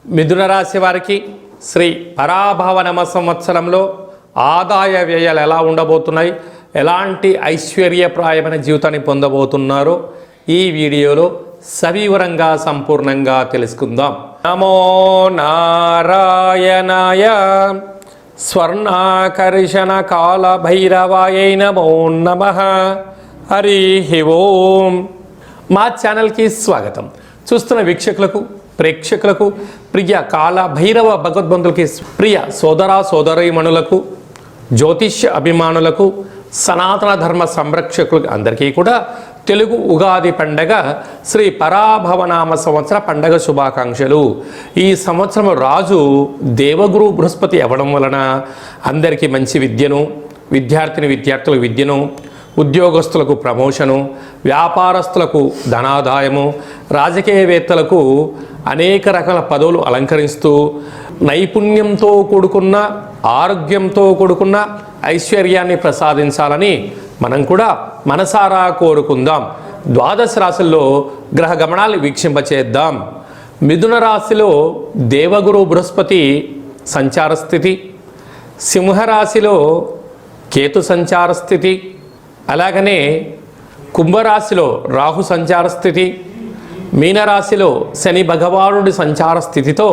మిథున రాశి వారికి శ్రీ పరాభవనామ సంవత్సరంలో ఆదాయ వ్యయాలు ఎలా ఉండబోతున్నాయి, ఎలాంటి ఐశ్వర్యప్రాయమైన జీవితాన్ని పొందబోతున్నారో ఈ వీడియోలో సవివరంగా సంపూర్ణంగా తెలుసుకుందాం. నమో నారాయణాయ స్వర్ణాకర్షణ కాల భైరవాయ నమో నమః. హరి ఓం. మా ఛానల్కి స్వాగతం. చూస్తున్న వీక్షకులకు, ప్రేక్షకులకు, ప్రియ కాల భైరవ భగవద్బంధులకి, ప్రియ సోదర సోదరీమణులకు, జ్యోతిష్య అభిమానులకు, సనాతన ధర్మ సంరక్షకులకు అందరికీ కూడా తెలుగు ఉగాది పండగ శ్రీ పరాభవనామ సంవత్సర పండగ శుభాకాంక్షలు. ఈ సంవత్సరం రాజు దేవగురు బృహస్పతి అవ్వడం వలన అందరికీ మంచి విద్యను, విద్యార్థులకు విద్యను, ఉద్యోగస్తులకు ప్రమోషను, వ్యాపారస్తులకు ధనాదాయము, రాజకీయవేత్తలకు అనేక రకాల పదవులు అలంకరిస్తూ నైపుణ్యంతో కూడుకున్న, ఆరోగ్యంతో కూడుకున్న ఐశ్వర్యాన్ని ప్రసాదించాలని మనం కూడా మనసారా కోరుకుందాం. ద్వాదశ రాశుల్లో గ్రహ గమనాలు వీక్షింపచేద్దాం. మిథున రాశిలో దేవగురు బృహస్పతి సంచార స్థితి, సింహరాశిలో కేతు సంచార స్థితి, అలాగనే కుంభరాశిలో రాహు సంచార స్థితి, మీనరాశిలో శని భగవానుడి సంచార స్థితితో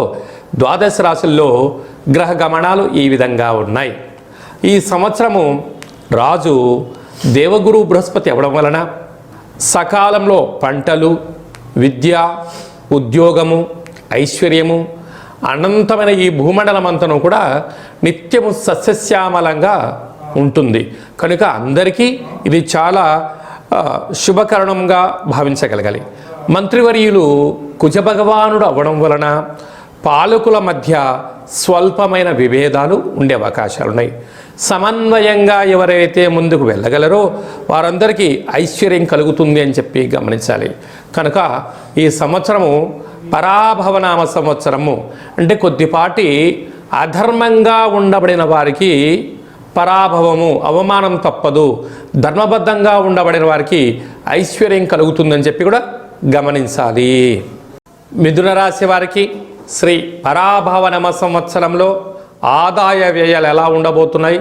ద్వాదశ రాశుల్లో గ్రహ గమనాలు ఈ విధంగా ఉన్నాయి. ఈ సంవత్సరము రాజు దేవగురు బృహస్పతి అవ్వడం వలన సకాలంలో పంటలు, విద్య, ఉద్యోగము, ఐశ్వర్యము, అనంతమైన ఈ భూమండలం అంతను కూడా నిత్యము సస్యశ్యామలంగా ఉంటుంది. కనుక అందరికీ ఇది చాలా శుభకరణంగా భావించగలగాలి. మంత్రివర్యులు కుజభగవానుడు అవ్వడం వలన పాలకుల మధ్య స్వల్పమైన విభేదాలు ఉండే అవకాశాలు ఉన్నాయి. సమన్వయంగా ఎవరైతే ముందుకు వెళ్ళగలరో వారందరికీ ఐశ్వర్యం కలుగుతుంది అని చెప్పి గమనించాలి. కనుక ఈ సంవత్సరము పరాభవనామ సంవత్సరము అంటే కొద్దిపాటి అధర్మంగా ఉండబడిన వారికి పరాభవము, అవమానం తప్పదు. ధర్మబద్ధంగా ఉండబడిన వారికి ఐశ్వర్యం కలుగుతుందని చెప్పి కూడా గమనించాలి. మిథున రాశి వారికి శ్రీ పరాభవనామ సంవత్సరంలో ఆదాయ వ్యయాలు ఎలా ఉండబోతున్నాయి,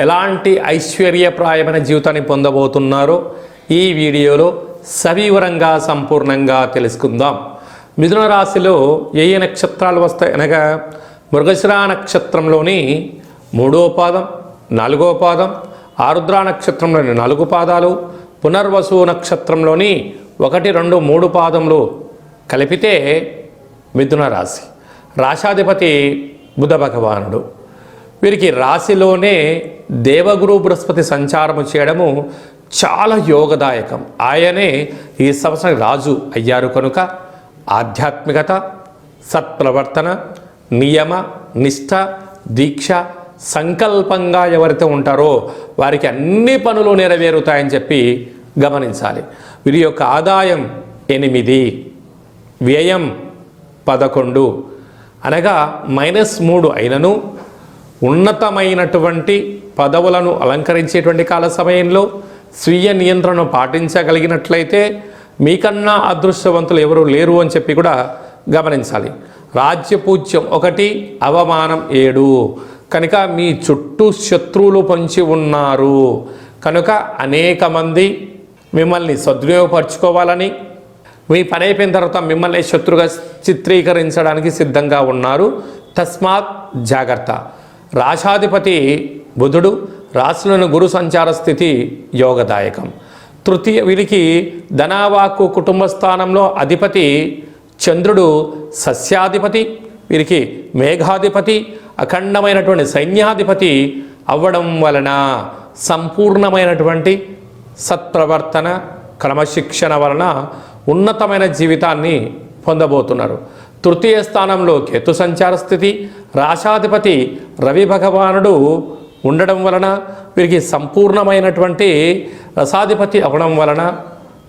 ఎలాంటి ఐశ్వర్యప్రాయమైన జీవితాన్ని పొందబోతున్నారో ఈ వీడియోలో సవివరంగా సంపూర్ణంగా తెలుసుకుందాం. మిథున రాశిలో ఏ నక్షత్రాలు వస్తాయి అనగా మృగశిర నక్షత్రంలోని 3వ పాదం, 4వ పాదం, ఆరుద్ర నక్షత్రంలోని 4 పాదాలు, పునర్వసు నక్షత్రంలోని 1, 2, 3 పాదములు కలిపితే మిథున రాశి. రాశాధిపతి బుధ భగవానుడు. వీరికి రాశిలోనే దేవగురు బృహస్పతి సంచారము చేయడము చాలా యోగదాయకం. ఆయనే ఈ సంవత్సరం రాజు అయ్యారు కనుక ఆధ్యాత్మికత, సత్ప్రవర్తన, నియమ, నిష్ఠ, దీక్ష, సంకల్పంగా ఎవరైతే ఉంటారో వారికి అన్ని పనులు నెరవేరుతాయని చెప్పి గమనించాలి. వీరి యొక్క ఆదాయం 8, వ్యయం 11 అనగా -3 అయినను ఉన్నతమైనటువంటి పదవులను అలంకరించేటువంటి కాల సమయంలో స్వీయ నియంత్రణను పాటించగలిగినట్లయితే మీకన్నా అదృష్టవంతులు ఎవరు లేరు అని చెప్పి కూడా గమనించాలి. రాజ్యపూజ్యం 1, అవమానం 7. కనుక మీ చుట్టూ శత్రువులు పొంచి ఉన్నారు కనుక అనేక మంది మిమ్మల్ని సద్వినియోగపరచుకోవాలని, మీ పని అయిపోయిన తర్వాత మిమ్మల్ని శత్రుగా చిత్రీకరించడానికి సిద్ధంగా ఉన్నారు. తస్మాత్ జాగ్రత్త. రాశాధిపతి బుధుడు, రాశిలోని గురు సంచార స్థితి యోగదాయకం. తృతీయ వీరికి ధనావాక్కు కుటుంబ స్థానంలో అధిపతి చంద్రుడు సస్యాధిపతి, వీరికి మేఘాధిపతి, అఖండమైనటువంటి సైన్యాధిపతి అవ్వడం వలన సంపూర్ణమైనటువంటి సత్ప్రవర్తన, క్రమశిక్షణ వలన ఉన్నతమైన జీవితాన్ని పొందబోతున్నారు. తృతీయ స్థానంలో కేతు సంచార స్థితి, రాశాధిపతి రవి భగవానుడు ఉండడం వలన వీరికి సంపూర్ణమైనటువంటి రసాధిపతి అవ్వడం వలన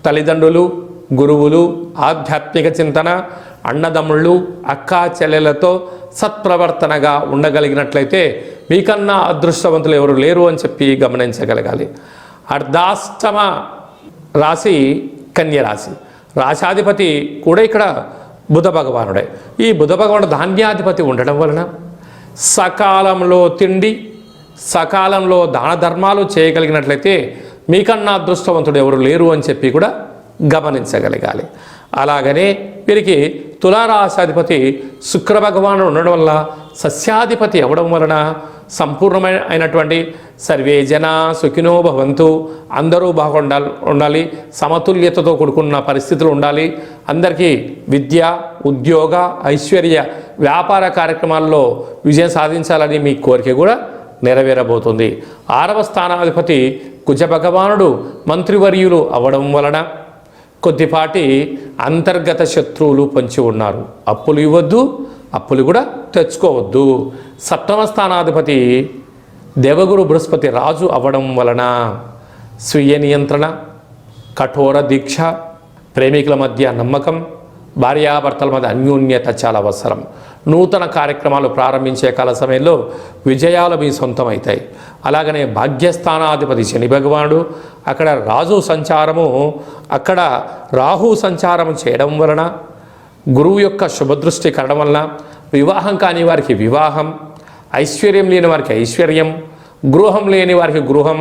తల్లిదండ్రులు, గురువులు, ఆధ్యాత్మిక చింతన, అన్నదమ్ముళ్ళు, అక్కా చెల్లెలతో సత్ప్రవర్తనగా ఉండగలిగినట్లయితే మీకన్నా అదృష్టవంతులు ఎవరు లేరు అని చెప్పి గమనించగలగాలి. అర్ధాష్టమ రాశి కన్యరాశి. రాశాధిపతి కూడా ఇక్కడ బుధ భగవానుడే. ఈ బుధ భగవానుడు ధాన్యాధిపతి ఉండడం వలన సకాలంలో తిండి, సకాలంలో దాన ధర్మాలు చేయగలిగినట్లయితే మీకన్నా అదృష్టవంతుడు ఎవరు లేరు అని చెప్పి కూడా గమనించగలగాలి. అలాగనే వీరికి తులారాశాధిపతి శుక్ర భగవానుడు ఉండడం వల్ల సస్యాధిపతి అవ్వడం వలన సంపూర్ణమైనటువంటి సర్వే జన సుఖినో భవంతు, అందరూ ఉండాలి, సమతుల్యతతో కూడుకున్న పరిస్థితులు ఉండాలి, అందరికీ విద్య, ఉద్యోగ, ఐశ్వర్య, వ్యాపార కార్యక్రమాల్లో విజయం సాధించాలని మీ కోరిక కూడా నెరవేరబోతుంది. 6వ స్థానాధిపతి కుజ భగవానుడు మంత్రివర్యులు అవ్వడం వలన కొద్దిపాటి అంతర్గత శత్రువులు పొంచి ఉన్నారు. అప్పులు ఇవ్వద్దు, అప్పులు కూడా తెచ్చుకోవద్దు. 7వ స్థానాధిపతి దేవగురు బృహస్పతి రాజు అవ్వడం వలన స్వీయ నియంత్రణ, కఠోర దీక్ష, ప్రేమికుల మధ్య నమ్మకం, భార్యాభర్తల మధ్య అన్యోన్యత చాలా అవసరం. నూతన కార్యక్రమాలు ప్రారంభించే కాల సమయంలో విజయాలు మీ సొంతం అవుతాయి. అలాగనే భాగ్యస్థానాధిపతి శని భగవానుడు అక్కడ రాజు సంచారము, అక్కడ రాహు సంచారం చేయడం వలన గురువు యొక్క శుభదృష్టి కలడం వలన వివాహం కాని వారికి వివాహం, ఐశ్వర్యం లేని వారికి ఐశ్వర్యం, గృహం లేని వారికి గృహం,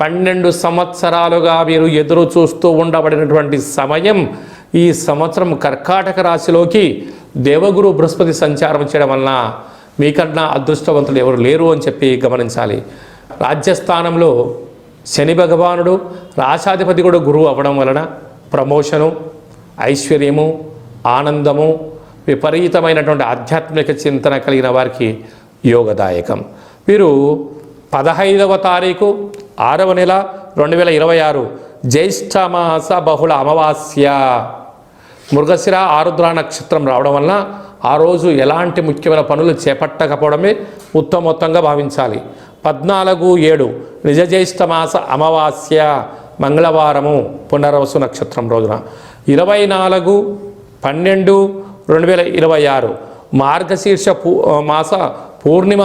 12 సంవత్సరాలుగా మీరు ఎదురు చూస్తూ ఉండబడినటువంటి సమయం ఈ సంవత్సరం కర్కాటక రాశిలోకి దేవగురు బృహస్పతి సంచారం చేయడం వలన మీకన్నా అదృష్టవంతులు ఎవరు లేరు అని చెప్పి గమనించాలి. రాజ్యస్థానంలో శని భగవానుడు రాశాధిపతి కూడా గురువు అవ్వడం వలన ప్రమోషను, ఐశ్వర్యము, ఆనందము, విపరీతమైనటువంటి ఆధ్యాత్మిక చింతన కలిగిన వారికి యోగదాయకం. వీరు 15వ తారీఖు 6వ నెల 2026 జ్యేష్ఠమాస బహుళ అమావాస్య మృగశిర ఆరుద్ర నక్షత్రం రావడం వలన ఆ రోజు ఎలాంటి ముఖ్యమైన పనులు చేపట్టకపోవడమే ఉత్తమోత్తంగా భావించాలి. 14/7 నిజ జ్యేష్ఠమాస అమావాస్య మంగళవారము పునర్వసు నక్షత్రం రోజున 24/12/2026 మార్గశీర్ష మాస పూర్ణిమ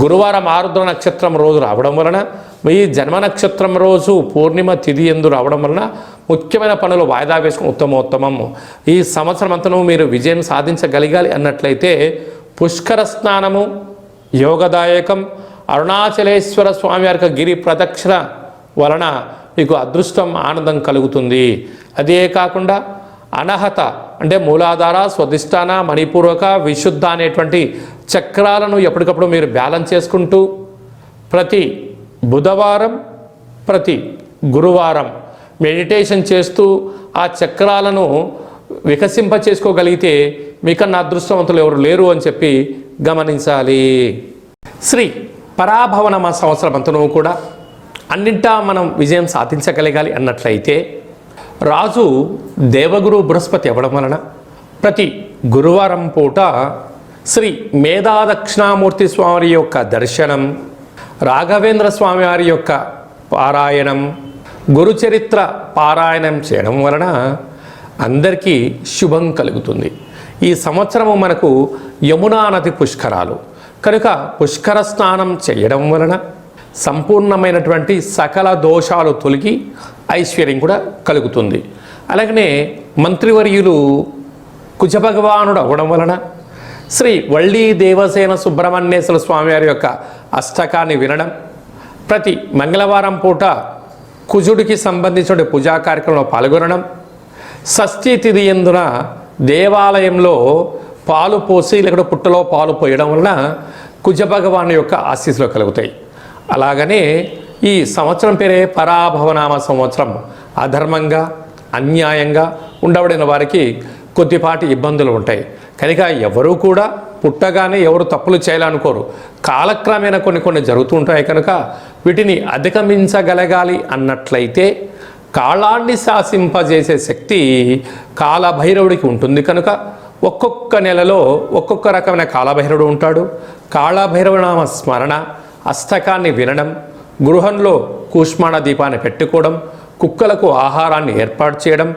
గురువారం ఆరుద్ర నక్షత్రం రోజు రావడం వలన మీ జన్మ నక్షత్రం రోజు పూర్ణిమ తిథి ఎందు రావడం వలన ముఖ్యమైన పనులు వాయిదా వేసుకుని ఉత్తమోత్తమము. ఈ సంవత్సరం అంతను మీరు విజయం సాధించగలిగాలి అన్నట్లయితే పుష్కర స్నానము యోగదాయకం. అరుణాచలేశ్వర స్వామి వారి గిరి ప్రదక్షిణ వలన మీకు అదృష్టం, ఆనందం కలుగుతుంది. అదే కాకుండా అనహత అంటే మూలాధార, స్వధిష్టాన, మణిపూర్వక, విశుద్ధ అనేటువంటి చక్రాలను ఎప్పటికప్పుడు మీరు బ్యాలెన్స్ చేసుకుంటూ ప్రతి బుధవారం, ప్రతి గురువారం మెడిటేషన్ చేస్తూ ఆ చక్రాలను వికసింప చేసుకోగలిగితే మీకన్నా అదృష్టవంతులు ఎవరు లేరు అని చెప్పి గమనించాలి. శ్రీ పరాభవనమ సంవత్సరం అంతను కూడా అన్నింటా మనం విజయం సాధించగలగాలి అన్నట్లయితే రాజు దేవగురు బృహస్పతి అవ్వడం వలన ప్రతి గురువారం పూట శ్రీ మేధా దక్షిణామూర్తి స్వామి యొక్క దర్శనం, రాఘవేంద్ర స్వామి వారి యొక్క పారాయణం, గురుచరిత్ర పారాయణం చేయడం వలన అందరికీ శుభం కలుగుతుంది. ఈ సంవత్సరము మనకు యమునా నది పుష్కరాలు కనుక పుష్కర స్నానం చేయడం వలన సంపూర్ణమైనటువంటి సకల దోషాలు తొలగి ఐశ్వర్యం కూడా కలుగుతుంది. అలాగనే మంత్రివర్యులు కుజభగవానుడు అవ్వడం వలన శ్రీ వళ్ళీ దేవసేన సుబ్రహ్మణ్యేశ్వర స్వామి వారి యొక్క అష్టకాన్ని వినడం, ప్రతి మంగళవారం పూట కుజుడికి సంబంధించిన పూజా కార్యక్రమంలో పాల్గొనడం, షష్ఠీ తిథి యందున దేవాలయంలో పాలు పోసి లేకపోతే పుట్టలో పాలు పోయడం వలన కుజభగవాను యొక్క ఆశీస్సులు కలుగుతాయి. అలాగనే ఈ సంవత్సరం పేరే పరాభవనామ సంవత్సరం. అధర్మంగా, అన్యాయంగా ఉండబడిన వారికి కొద్దిపాటి ఇబ్బందులు ఉంటాయి. కనుక ఎవరు కూడా పుట్టగానే ఎవరు తప్పులు చేయాలనుకోరు. కాలక్రమేణా కొన్ని జరుగుతూ ఉంటాయి. కనుక వీటిని అధిగమించగలగాలి అన్నట్లయితే కాలాన్ని శాసింపజేసే శక్తి కాలభైరవుడికి ఉంటుంది. కనుక ఒక్కొక్క నెలలో ఒక్కొక్క రకమైన కాలభైరవుడు ఉంటాడు. కాళభైరవనామ స్మరణ, అష్టకాన్ని వినడం, గృహంలో కూష్మాణ దీపాన్ని పెట్టుకోవడం, కుక్కలకు ఆహారాన్ని ఏర్పాటు చేయడం,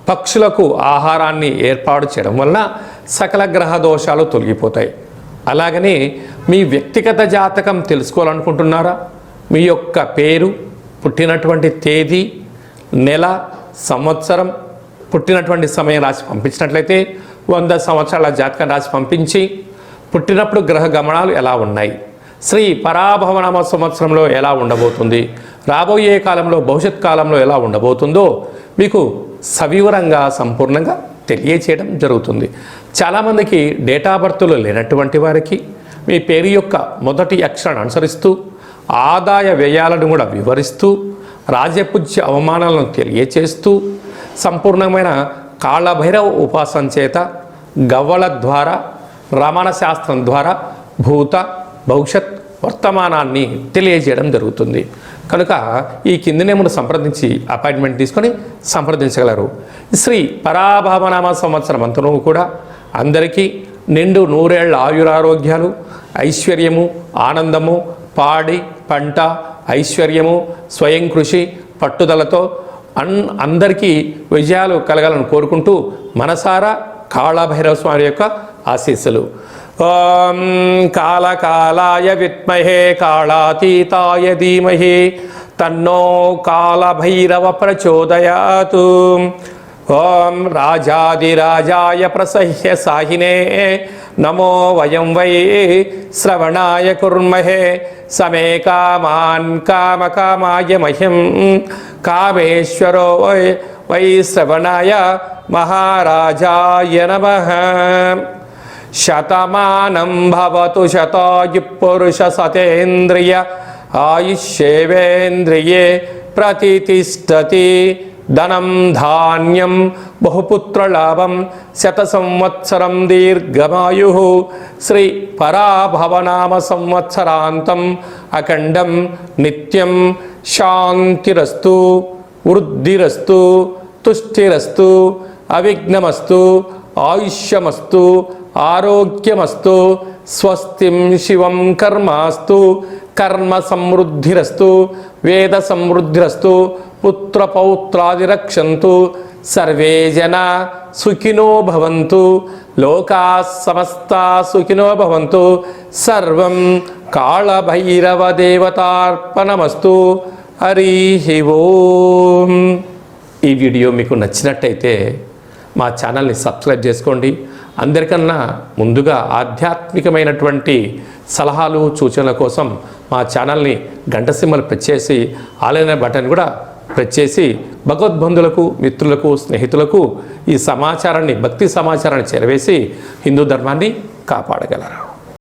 పక్షులకు ఆహారాన్ని ఏర్పాటు చేయడం వలన సకల గ్రహ దోషాలు తొలగిపోతాయి. అలాగనే మీ వ్యక్తిగత జాతకం తెలుసుకోవాలనుకుంటున్నారా? మీ యొక్క పేరు, పుట్టినటువంటి తేదీ, నెల, సంవత్సరం, పుట్టినటువంటి సమయం రాసి పంపించినట్లయితే 100 సంవత్సరాల జాతకం రాసి పంపించి పుట్టినప్పుడు గ్రహ గమనాలు ఎలా ఉన్నాయి, శ్రీ పరాభవనామ సంవత్సరంలో ఎలా ఉండబోతుంది, రాబోయే కాలంలో భవిష్యత్ కాలంలో ఎలా ఉండబోతుందో మీకు సవివరంగా సంపూర్ణంగా తెలియచేయడం జరుగుతుంది. చాలామందికి డేటా బర్త్లు లేనటువంటి వారికి మీ పేరు యొక్క మొదటి అక్షరాన్ని అనుసరిస్తూ ఆదాయ వ్యయాలను కూడా వివరిస్తూ రాజపూజ్య అవమానాలను తెలియచేస్తూ సంపూర్ణమైన కాళభైరవ ఉపాసన చేత గవ్వల ద్వారా రమణ శాస్త్రం ద్వారా భూత భవిష్యత్ వర్తమానాన్ని తెలియజేయడం జరుగుతుంది. కనుక ఈ కిందనే మనం సంప్రదించి అపాయింట్మెంట్ తీసుకొని సంప్రదించగలరు. శ్రీ పరాభవనామ సంవత్సరం అంతను కూడా అందరికీ నిండు 100 ఏళ్ల ఆయురారోగ్యాలు, ఐశ్వర్యము, ఆనందము, పాడి పంట, ఐశ్వర్యము, స్వయం కృషి, పట్టుదలతో అందరికీ విజయాలు కలగాలని కోరుకుంటూ మనసారా కాళభైరవ స్వామి యొక్క ఆశీస్సులు. ఓం కాళకాలాయ విద్మహే కాళాతీతాయ ధీమహి తన్నో కాళభైరవ ప్రచోదయాతు. ఓం రాజాదిరాజాయ ప్రసహ్య సాహినే నమో వయం వై శ్రవణాయ కుర్మహే సమే కామాన్ కామకామాయ మహ్యం కామేశ్వరో వై శ్రవణాయ మహారాజాయ నమః. శతమానం భవతు శతాయు పురుష సతేంద్రియ ఆయుష్యేవేంద్రియే ప్రతితిష్టతి. ధనం ధాన్యం బహుపుత్రలాభం శత సంవత్సరం దీర్ఘమాయు. శ్రీ పరాభవనామ సంవత్సరాంతం అఖండం నిత్యం శాంతిరస్తు, వృద్ధిరస్తు, తుష్టిరస్తు, అవిఘ్నమస్తు, ఆయుష్యమస్తు, ఆరోగ్యమస్తు, స్వస్తిం శివం కర్మాస్తు, కర్మ సమృద్ధిరస్తు, వేద సమృద్ధిరస్తు, పుత్ర పౌత్రాది రక్షంతు, సర్వే జనా సుఖినో భవంతు, లోకా సమస్తా సుఖినో భవంతు. సర్వం కాళభైరవ దేవతార్పణమస్తు. హరి ఓం. ఈ వీడియో మీకు నచ్చినట్టయితే మా ఛానల్ని సబ్స్క్రైబ్ చేసుకోండి. అందరికన్నా ముందుగా ఆధ్యాత్మికమైనటువంటి సలహాలు సూచనల కోసం మా ఛానల్ని గంట సింబల్ ప్రెస్ చేసి ఆలైన బటన్ కూడా ప్రెస్ చేసి భగవద్బంధులకు, మిత్రులకు, స్నేహితులకు ఈ సమాచారాన్ని, భక్తి సమాచారాన్ని చేరవేసి హిందూ ధర్మాన్ని కాపాడగలరు.